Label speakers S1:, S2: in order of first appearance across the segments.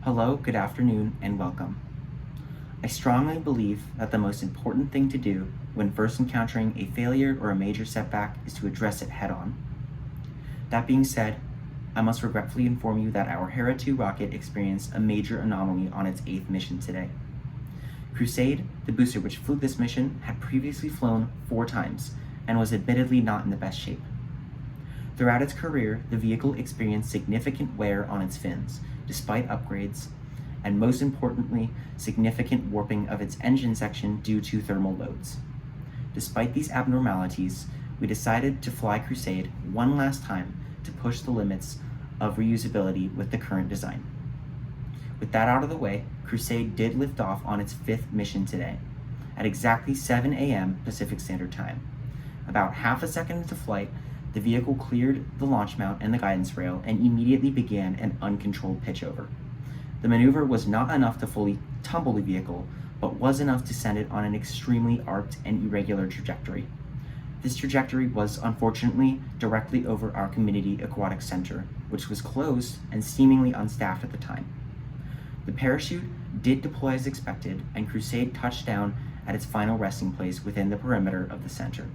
S1: Hello, good afternoon, and welcome. I strongly believe that the most important thing to do when first encountering a failure or a major setback is to address it head-on. That being said, I must regretfully inform you that our Hera 2 rocket experienced a major anomaly on its 8th mission today. Crusade, the booster which flew this mission, had previously flown 4 times and was admittedly not in the best shape. Throughout its career, the vehicle experienced significant wear on its fins, despite upgrades, and most importantly, significant warping of its engine section due to thermal loads. Despite these abnormalities, we decided to fly Crusade one last time to push the limits of reusability with the current design. With that out of the way, Crusade did lift off on its 5th mission today, at exactly 7 a.m. Pacific Standard Time. About half a second into flight, the vehicle cleared the launch mount and the guidance rail and immediately began an uncontrolled pitchover. The maneuver was not enough to fully tumble the vehicle, but was enough to send it on an extremely arced and irregular trajectory. This trajectory was unfortunately directly over our community aquatic center, which was closed and seemingly unstaffed at the time. The parachute did deploy as expected, and Crusade touched down at its final resting place within the perimeter of the center.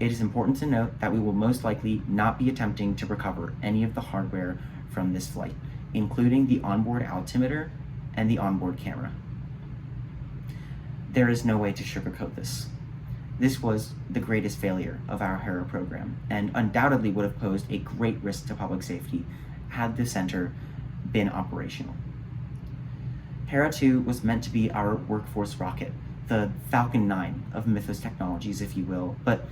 S1: It is important to note that we will most likely not be attempting to recover any of the hardware from this flight, including the onboard altimeter and the onboard camera. There is no way to sugarcoat this. This was the greatest failure of our Hera program, and undoubtedly would have posed a great risk to public safety had the center been operational. Hera 2 was meant to be our workforce rocket, the Falcon 9 of Mythos Technologies, if you will, but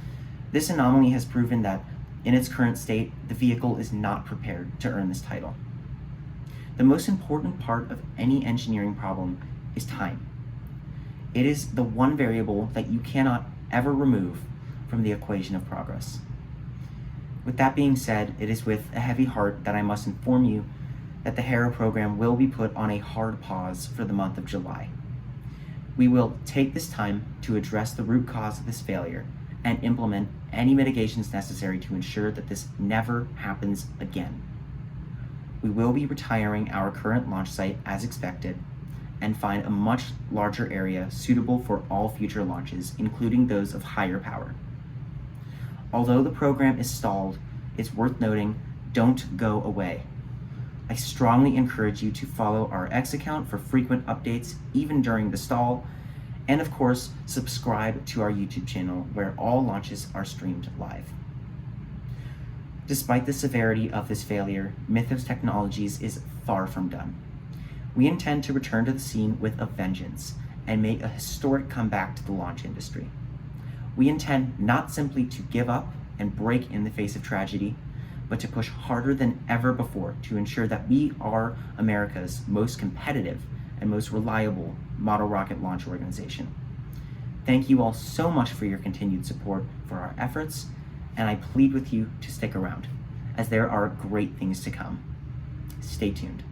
S1: this anomaly has proven that, in its current state, the vehicle is not prepared to earn this title. The most important part of any engineering problem is time. It is the one variable that you cannot ever remove from the equation of progress. With that being said, it is with a heavy heart that I must inform you that the Hera program will be put on a hard pause for the month of July. We will take this time to address the root cause of this failure and implement any mitigations necessary to ensure that this never happens again. We will be retiring our current launch site as expected and find a much larger area suitable for all future launches, including those of higher power. Although the program is stalled, it's worth noting, don't go away. I strongly encourage you to follow our X account for frequent updates even during the stall, and of course, subscribe to our YouTube channel where all launches are streamed live. Despite the severity of this failure, Mythos Technologies is far from done. We intend to return to the scene with a vengeance and make a historic comeback to the launch industry. We intend not simply to give up and break in the face of tragedy, but to push harder than ever before to ensure that we are America's most competitive and most reliable model rocket launch organization. Thank you all so much for your continued support for our efforts, and I plead with you to stick around, as there are great things to come. Stay tuned.